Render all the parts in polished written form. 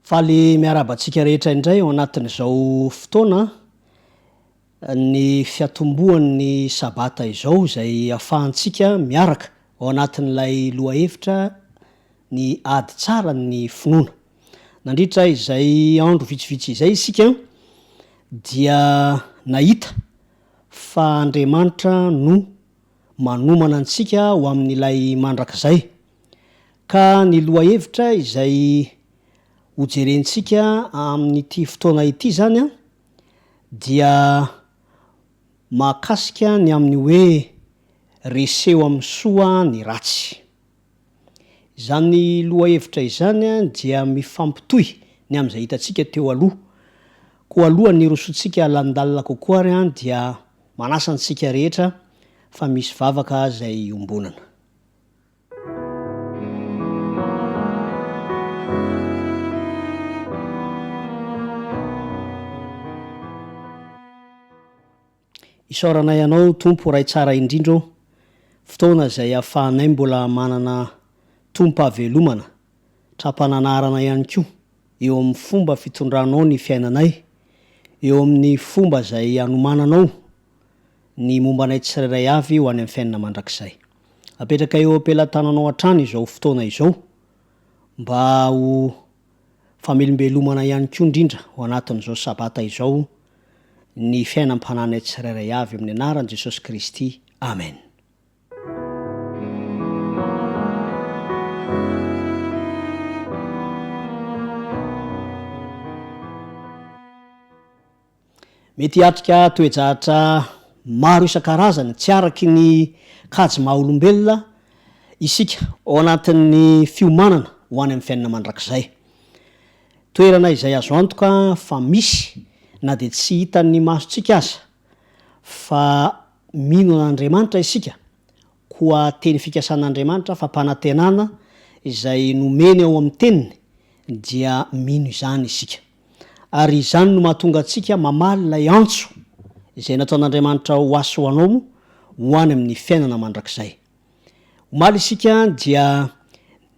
Faly miarabantsika rehetra indray ao anatin'izao fotoana ny fiatomboan'ny sabata izao izay ahafahantsika miaraka ao anatin'ilay lohahevitra ny ady tsara ny finoana. Nandritra izay andro vitsivitsy izay isika dia nahita fa Andriamanitra no manomana antsika ho amin'ilay mandrakizay. Ka ny lohahevitra izay hojerentsika amin'ity fotoana ity zany dia mahakasika ny amin'ny hoe reseo amin'ny soa ny ratsy. Izany lohahevitra izany dia mifampitohy ny amin'izay hitantsika teo aloha. Koa alohan'ny rosotsika landalina kokoa ary dia manasa antsika rehetra fa misy vavaka izay ombonana. Isaoranay ianao tompo ray tsara indrindro, fotoana izay ahafahanay mbola manana tompo-havelomana, trampananarana ihany koa eo amin'ny fomba fitondranao ny fiainanay, eo amin'ny fomba izay hanomananao ny mombanay tsirairay avy ho any amin'ny fiainana mandrakizay. Apetraka eo ampelantananao hatrany izao fotoana izao mba ho famelombelomana ihany koa indrindra ho anatin'izao sabata izao ny fiainam-pananay tsirairay avy amin'ny anaran'i Jesosy Kristy. Amen. Mety hatrika toejahatra maro isan-karazany tsy araky ny kajy maha-olombelona isika ao anatin'ny fiomanana ho any amin'ny fiainana mandrakizay. Toerana izay azo antoka fa misy na dia tsy hitan'ny masontsika aza fa mino an'Andriamanitra isika, koa teny fikasan'Andriamanitra fa mpanantenana izay nomeny ao amin'ny teniny dia mino izany isika. Ary izany no mahatonga antsika mamaly ilay antso izay nataon'Andriamanitra ho aso anao ho any amin'ny fiainana mandrakizay. Omaly isika dia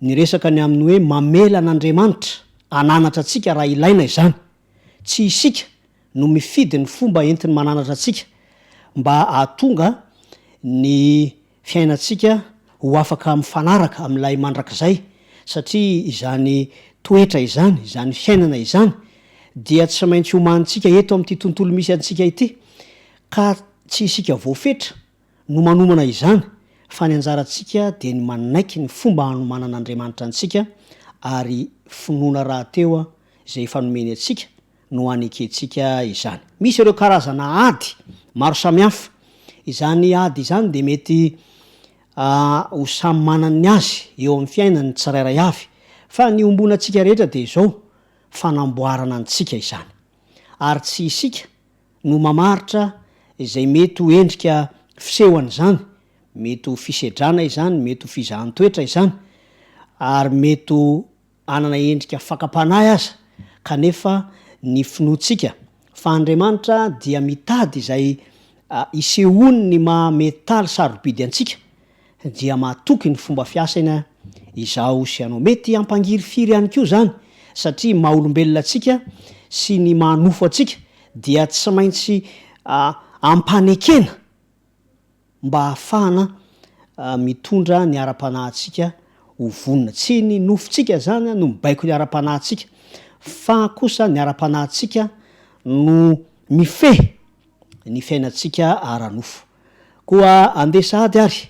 niresaka ny amin'ny hoe mamela an'Andriamanitra ananatra antsika raha ilaina izany. Tsy isika no mifidy ny fomba entiny mananatra antsika mba ahatonga ny fiainantsika ho afaka mifanaraka amin'ilay mandrakizay, satria izany toetra izany, izany fiainana izany dia tsy maintsy homanitsika eto amin'ity tontolo misy antsika ity, ka tsy isika voafetra no manomana izany fa ny anjarantsika dia ny manaiky ny fomba hanomanan'Andriamanitra antsika ary finoana raha teo izay fanomeny antsika no anekentsika izany. Misy ireo karazana ady maro samihafa. Izany ady izany dia mety ho samy manan'ny azy eo amin'ny fiainany tsirairay avy, fa ny ombonantsika rehetra dia izao fanamboarana antsika izany. Ary tsy isika no mamaritra izay mety ho endrika fisehoana izany, mety ho fisedrana izany, mety ho fizahan-toetra izany, ary mety ho anana endrika fakapanahy aza, kanefa ny finoantsika fa Andriamanitra dia mitady izay isehoany ny mahametaly sarobidy antsika dia mahatoky ny fomba fiasaina izao sy anao. Mety hampangirifiry ihany koa izany, satria maha-olombelona antsika sy ny mahanofo antsika dia tsy maintsy ampanekena mba hahafahana mitondra ny ara-panahintsika ho vonona. Tsy ny nofontsika zany no mibaiko ny ara-panahintsika, fa kosa ny ara-panahintsika no mifehy ny fiainantsika ara-nofo. Koa andesa ady ary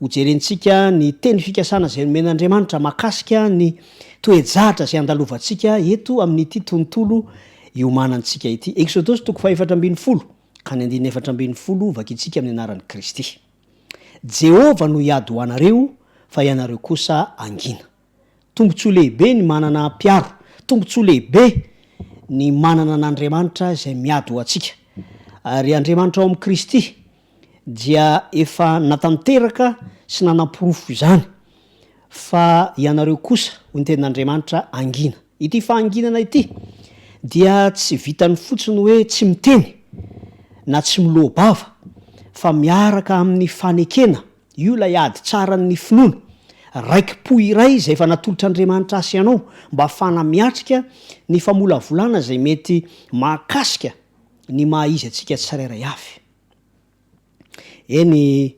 hojerentsika ny teny fikasana izay nomen'Andriamanitra mahakasika ny toejahatra izay andalovantsika eto amin'ity tontolo iomanantsika ity. Exodosy 4:12 ka ny 4:12 vakitsika amin'ny anaran'i Kristy. Jehova no hiady ho anareo fa ianareo kosa angina. Tombontsoa lehibe ny manana piaro, tombontsoa lehibe ny manana an'Andriamanitra izay miady ho antsika. Ary Andriamanitra ao amin'ny Kristy dia efa natanteraka sy nanam-porofo izany fa ianareo kosa ho ny tenin'Andriamanitra angina. Ity fahanginana ity dia tsy vitany fotsiny hoe tsy miteny na tsy miloha-bava, fa miaraka amin'ny fanekena, io lay ady tsaran'ny finoana raiky-po iray zay efa natolotr'andriamanitra asy ianao mba afana miatrika ny famolavolana zay mety mahakasika ny mahaizy atsika tsirairay avy. Eny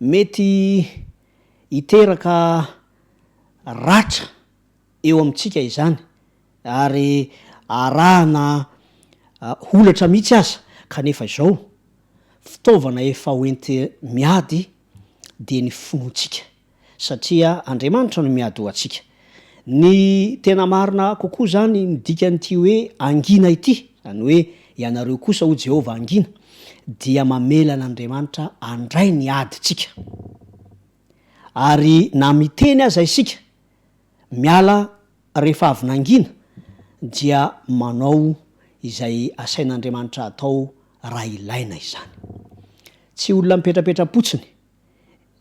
mety hiteraka ratra eo amintsika izany ary arahana holatra mihitsy aza kanefa izao fitaovana efa hoenty miady de ny finoantsika satria Andriamanitra no miady ho antsika. Ny tena marina kokoa zany midikanyity hoe angina ity, zany hoe ianareo kosa ho Jehova angina, dia mamelan'Andriamanitra andray ny aditsika. Ary na miteny aza isika miala rehefa avy nangina dia manao izay asain'Andriamanitra atao raha ilaina izany. Tsy olona mipetrapetra-potsiny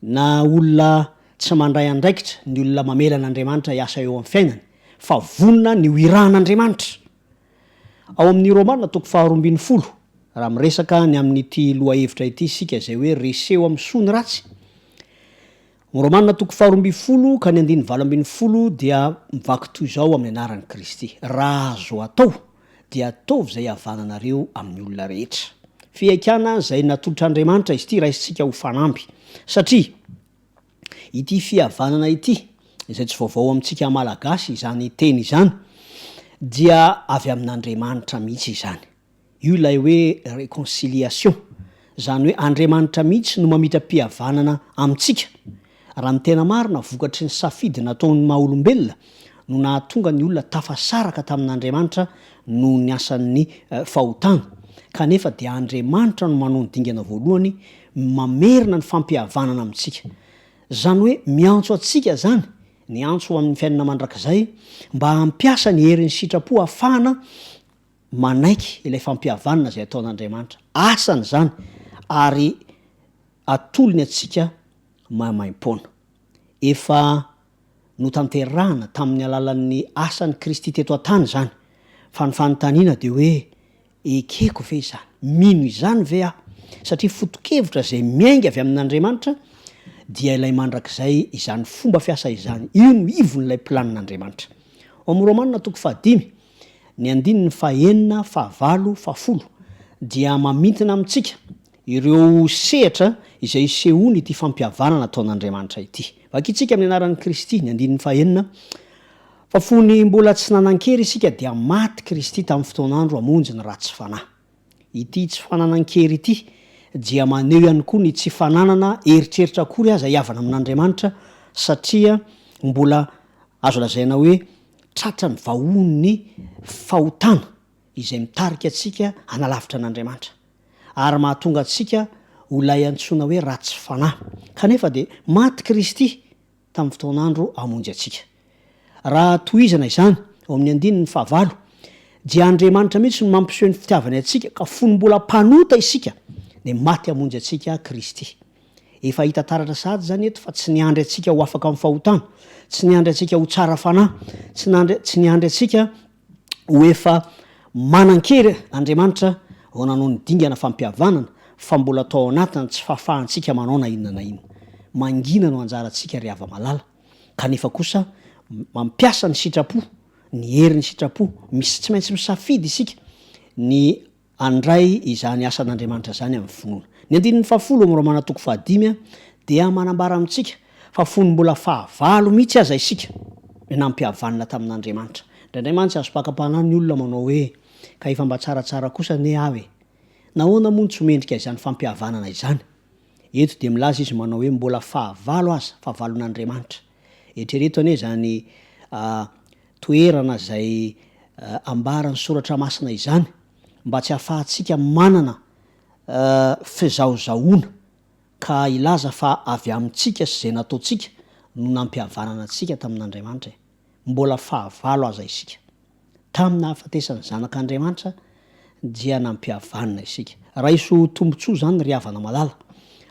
na olona tsy mandray andraikitra ny olona mamelan'Andriamanitra hiasa eo amin'ny fiainany, fa vonona ny hoirahan'Andriamanitra. Ao amin'ny Romanina 12 raha miresaka ny amin'ity lohahevitra ity sika zay hoe reseo amin'ny soa ny ratsy. Romanina 12 ka ny 7 dia mivaky toy izao amin'ny anaran'i Kristy: raha azo atao dia ataovy zay havananareo amin'ny olona rehetra. Fiaikana zay natolotr'Andriamanitra izy ity raisitsika ho fanamby, satria ity fihavanana ity izay tsy vaovao amintsika malagasy izany teny izany dia avy amin'Andriamanitra mihitsy izany. Io ilay hoe réconciliation, zany hoe Andriamanitra mihitsy no mamitra-pihavanana amintsika. Raha ny tena marina vokatry ny safidy nataon'ny maha-olombelona no nahatonga ny olona tafasaraka tamin'Andriamanitra no ny asan'ny fahotana, kanefa dia Andriamanitra no manao ny dingana voalohany mamerina ny fampihavanana amintsika. Zany hoe miantso atsika zany, ny antso amin'ny fiainana mandrakizay mba hampiasa ny herin'ny sitrapo ahafahana manaiky ilay fampihavanana zay ataon'Andriamanitra. Asany zany ary atolony atsika mahamaim-poana. Efa notanterahana tamin'ny alalan'ny asan'ny Kristy teto an-tany zany, fa ny fanontaniana de hoe ekeko ve izany? Mino izany ve aho? Satria foto-kevitra zay miainga avy amin'Andriamanitra dia ilay mandrakizay izany fomba fiasa izany. Io no ivon'ilay planin'Andriamanitra. Ao amin'ny Romanina 5 ny 9, 9, 10, 10 dia mamintina amintsika ireo sehatra izay sehony ity fampihavanana ataon'Andriamanitra ity. Vakitsika amin'ny anaran'i Kristy ny 9, fa fony mbola tsy nanan-kery isika dia maty Kristy tamin'ny fotoan'andro hamonjy ny ratsy fanahy. Ity tsy fananan-kery ity dia maneho ihany koa ny tsy fananana eritreritra akory aza hiavana amin'Andriamanitra, satria mbola azo lazaina hoe tratra ny vahon'ny fahotana izay mitarika atsika hanalavitra an'Andriamanitra ary mahatonga atsika ho lay antsoina hoe ratsy fanahy. Kanefa de maty Kristy tamin'ny fotoan'andro hamonjy atsika. Raha tohizana izany ao amin'ny 9, dia Andriamanitra mihitsy no mampiseho ny fitiavany atsika ka fony mbola mpanota isika de maty hamonjy atsika Kristy. Efa hita taratra sady zany eto fa tsy niandry atsika ho afaka amin'ny fahotana, tsy niandry atsika ho tsara fanahy, tsy niandry atsika ho efa manan-kery Andriamanitra ho nanao ny dingana fampihavanana, fa mbola atao anatiny tsy fahafahantsika manao na inona na inona. Mangina no anjarantsika ry hava malala, kanefa kosa mampiasa ny sitrapo, ny herin'ny sitrapo, misy tsy maintsy misafidy isika ny andray izany asan'Andriamanitra zany amin'ny finoana. Ny 10 amin'ny Romana 5 dia manambara amintsika fa fony mbola fahavalo mihitsy aza isika nampihavanana tamin'Andriamanitra. Ndraindray azo pakapana ny olona manao hoe ka efa mba tsaratsara kosa ne aho e, nahoana moa tsy mendrika izany fampihavanana izany? Eto de milaza izy manao hoe mbola fahavalo aza, fahavalon'Andriamanitra. Eritrereto ane zany toerana zay ambarany soratra masina izany mba tsy hahafahantsika manana fizaozaona ka ilaza fa avy amintsika sy zay nataontsika no nampihavanana atsika tamin'Andriamanitra. Mbola fahavalo aza isika. Tamin'ny nahafatesany zanak'Andriamanitra dia nampihavanana isika. Raiso tombotsoa zany ry havana malala,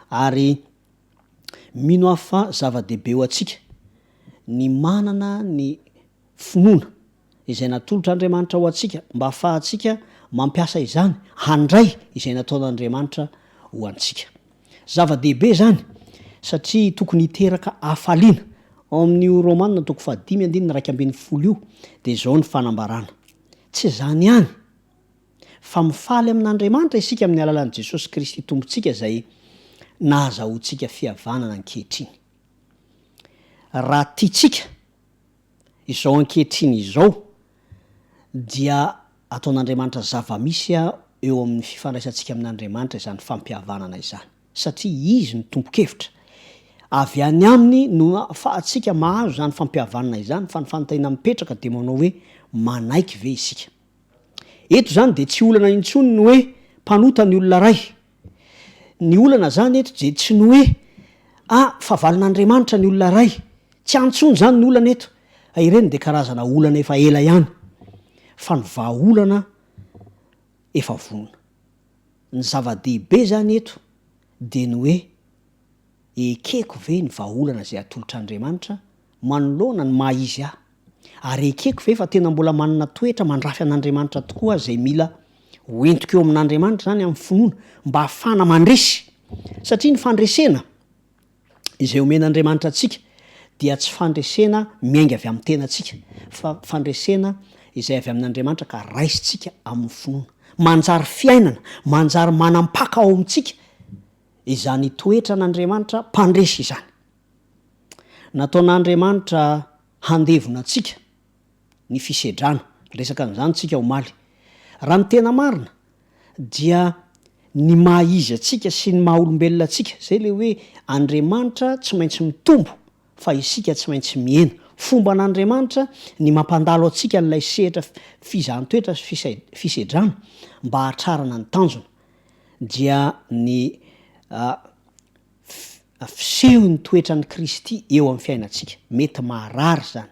ary mino afa zava-dehibe ho atsika ny manana ny finoana izay natolotr'Andriamanitra ho atsika mba ahafahantsika mampiasa izany handray izay nataon'Andriamanitra ho antsika. Zava-dehibe zany satria tokony hiteraka hafaliana ao amin'io romanina toko 5:1 io de zao ny fanambarana tsy zany ihany fa mifaly amin'Andriamanitra isika amin'ny alalan'i Jesosy Kristy tompontsika izay nahazahoantsika fihavanana ankehitriny. Raha tiatsika izao ankehitriny izao dia ataon'Andriamanitra zava-misy eo amin'ny fifandraisantsika amin'Andriamanitra izany fampihavanana izany satria izy ny tompo-kevitra. Avy any aminy no ahafahantsika mahazo zany fampihavanana izany fa ny fanontaniana mipetraka de manao hoe manaiky ve isika. Eto zany de tsy olana intsony ny hoe mpanota ny olona ray. Ny olana zany eto de tsy ny hoe fahavalon'Andriamanitra ny olona ray. Tsy antsony zany ny olana eto. Ireny de karazana olana efa ela ihany. Fa ny vahaolana efa vonona. Ny zava-dehibe zany eto de ny hoe ekeko ve ny vahaolana zay atolotr'Andriamanitra manoloana ny maha-izy ahy. Ary ekeko ve fa tena mbola manana toetra mandrafy an'Andriamanitra tokoa zay mila hoentiko eo amin'Andriamanitra zany amin'ny finoana mba hafana mandresy. Satria ny fandresena izay omen'Andriamanitra antsika dia tsy fandresena miainga avy amin'ny tenantsika fa fandresena izay avy amin'Andriamanitra ka raisitsika amin'ny finoana. Manjary fiainana, manjary manampaka ao amintsika izany toetra n'Andriamanitra mpandresy izany. Nataon'Andriamanitra handevona antsika ny fisedrana, resaka an'izany tsika omaly. Raha ny tena marina dia ny maha-izy atsika sy ny maha-olombelona atsika zay le hoe Andriamanitra tsy maintsy mitombo fa isika tsy maintsy miena. Fomba n'Andriamanitra ny mampandalo atsika n'ilay sehatra fizahanttoetra sy fisedrana mba hahatrarana ny tanjona dia ny fiseho ny toetra ny Kristy eo amin'ny fiainantsika. Mety maharary zany,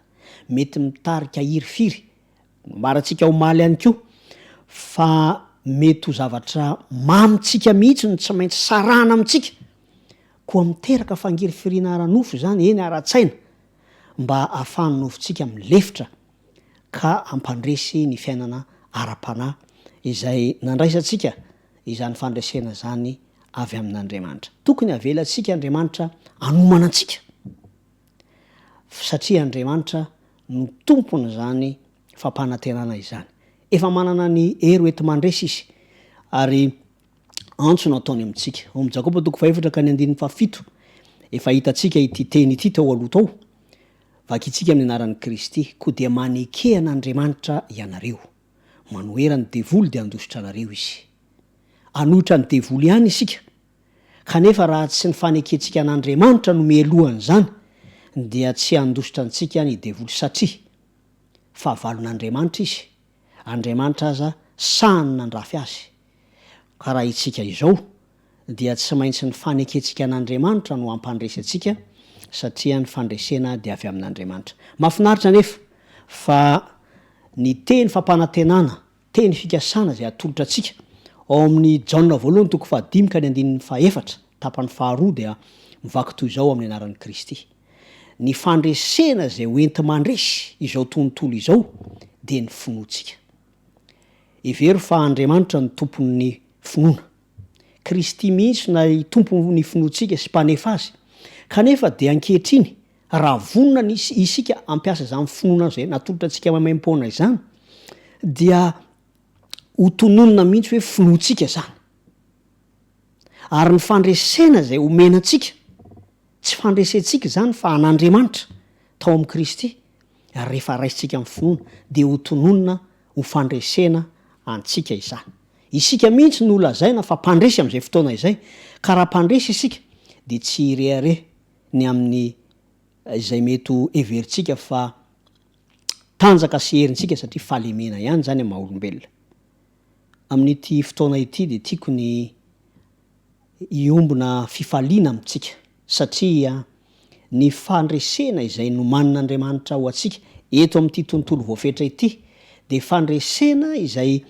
mety mitarika hirifiry, marantsika omaly ihany koa, fa mety ho zavatra mamitsika mihitsy ny tsy maintsy sarana amintsika koa miteraka fangirifiriana ara-nofo zany eny ara-tsaina mba ahafahany nofontsika milefitra ka ampandresy ny fiainana ara-panahy izay nandraisantsika izany fandresena zany avy amin'Andriamanitra. Tokony avelantsika Andriamanitra anomana antsika satria Andriamanitra no tompony zany fampanantenana izany. Efa manana ny hery ety mandresy izy ary antso no ataony amintsika. Ao amin'ny Jakoba 4:7 efa hitantsika ity teny ity tao aloha tao. Vakitsika amin'ny anaran'i Kristy koa dia manekehana ianareo. Manohera ny devoly dia andositra anareo izy. Anohitra ny devoly ihany isika. Kanefa raha tsy ny fanekentsika an'Andriamanitra no mialohan' zany dia tsy andositra antsika ny devoly satria fahavalon'Andriamanitra izy. Andriamanitra aza sahany nandrafy azy. Ka raha itsika izao dia tsy maintsy ny fanekentsika an'Andriamanitra no ampandresy atsika satria ny fandresena dia avy amin'Andriamanitra. Mahafinaritra nefa fa ny teny fampanantenana, teny fikasana zay atolotra atsika ao amin'ny Jaona 1:5-4 tapany faharoa dia mivaky toy izao amin'ny anaran'i Kristy. Ny fandresena zay hoenti mandresy izao tontolo izao dia ny finoantsika. Every fa Andriamanitra ny tompon'ny finoana. Kristy mihitsy na tompon'ny finoantsika sy mpanefa azy. Kanefa dia ankehitriny raha vonona ny isika ampiasa izany finoana zay natolotra antsika maimaim-poana izany dia ho tononona mihitsy hoe finoantsika zany. Ary ny fandresena zay omenantsika tsy fandresentsika zany fa an'Andriamanitra tao amin'ny Kristy rehefa raisitsika amin'ny finoana dia ho tononona ho fandresena antsika izany. Isika mihitsy no lazaina fa mpandresy amin'izay fotoana izay ka raha mpandresy isika dia tsy irehare ny amin'ny izay mety ho everintsika fa tanjaka sy herintsika satria fahalemena ihany zany amin'ny maha-olombelona. Amin'ity fotoana ity dia tiako ny iombona fifaliana amintsika satria ny fandresena izay no manin'Andriamanitra ho atsika eto amin'ity tontolo voafetra ity dia fandresena izay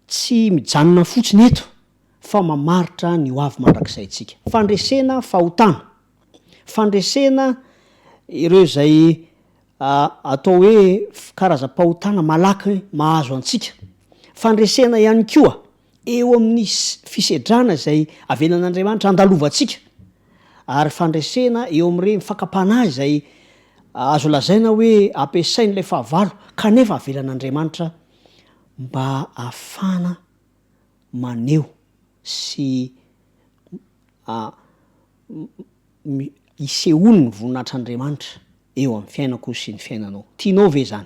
tsy mijanona fotsiny eto fa mamaritra ny ho avy mandrakizay antsika. Fandresena fahotana, fandresena ireo zay atao hoe karazam-pahotana malaky mahazo antsika. Fandresena ihany koa eo amin'ny fisedrana zay avelan'Andriamanitra andalovantsika ary fandresena eo am're mifakapanahy zay azo lazaina hoe ampiasain'lay fahavalo kanefa avelan'andriamanitra mba afana maneo sy iseholy ny voninahitr'andriamanitra eo amin'ny fiainako sy ny fiainanao. Tianao ve zany?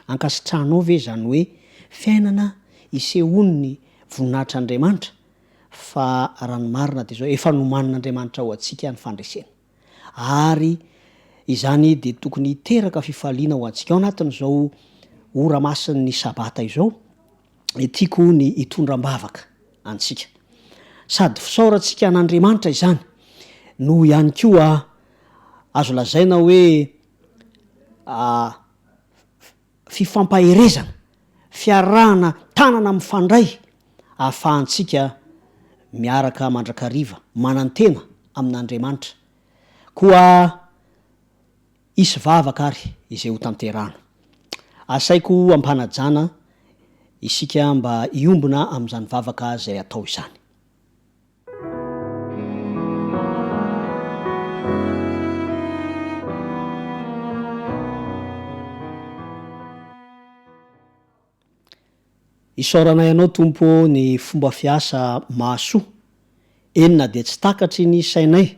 Ankasitranao ve zany hoe fiainana iseholy ny voninahitr'andriamanitra fa raha ny marina de zao efa nomanin'andriamanitra ho antsika ny fandresena. Ary izany de tokony hiteraka fifaliana ho antsika ao anatin'izao ora masin'ny sabata izao tiako ny hitondram-bavaka antsika. Sady fisaorantsika an'andriamanitra izany no ihany koa azo lazaina hoe fifampaherezana, fiarahana tanana mifandray ahafahantsika miaraka mandrakariva manantena amin'andriamanitra koa isy vavaka ary izay ho tanterana. Asaiko ampanajana isika mba iombona am'izany vavaka zay atao izany. Isaoranay ianao Tompo ny fomba fiasa mahasoa, enina de tsy takatry ny sainay,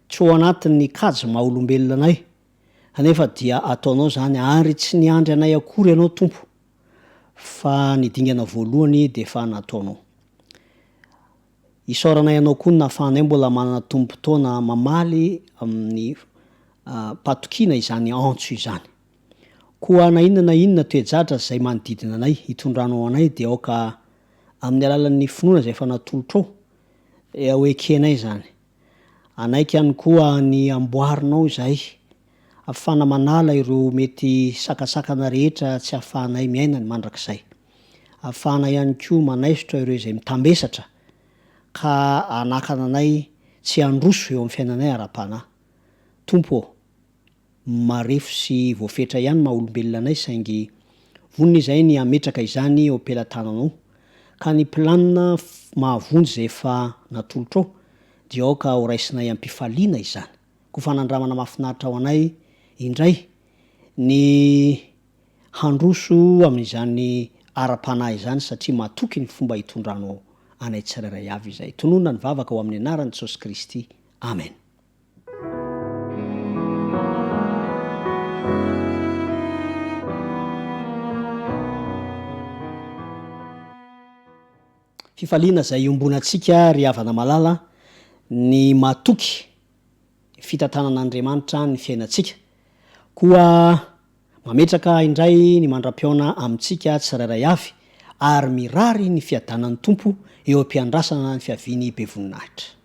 tsy ho anatin'ny kajo maha-olombelonanay, anefa dia ataonao zany ary tsy niandry anay akory ianao Tompo, fa nidingana voalohany de fa nataonao. Isaoranay ianao koa nahafahanay mbola manana tombontona mamaly amin'ny patokina izany antso izany. Koa na inona toejatra zay manodidina anay hitondranao anay de aoka amin'ny alalan'ny finoana zay efa natolotrao hoekenay zany. Anaiky ihany koa ny amboarinao zay afana manala ireo mety sakasakana rehetra tsy ahafahanay miaina ny mandrakizay. Afana ihany koa manaisotra ireo zay mitambesatra ka anakana anay tsy androso eo amin'ny fiainanay ara-panahy. Tompo marefo sy voafetra ihany maha-olombelonanay saingy vonona izay ny ametraka izany eo ampelantananao ka ny planina mahavonjy zay efa natolotrao dia aoka ho raisinay ampifaliana izany. Koa fanandramana mahafinaritra ao anay indray ny handroso amin'izany ara-panahy izany satria matoky ny fomba hitondranao anay tsirairay avy izay. Tononona ny vavaka ho amin'ny anaran'i Jesosy Kristy. Amen. Fifaliana zay iombonantsika ry havana malala ny matoky fitantanan'Andriamanitra ny fiainantsika. Koa mametraka indray ny mandra-piaona amintsika tsirairay avy ary mirary ny fiadanan'ny Tompo eo am-piandrasana ny fiaviany be voninahitra.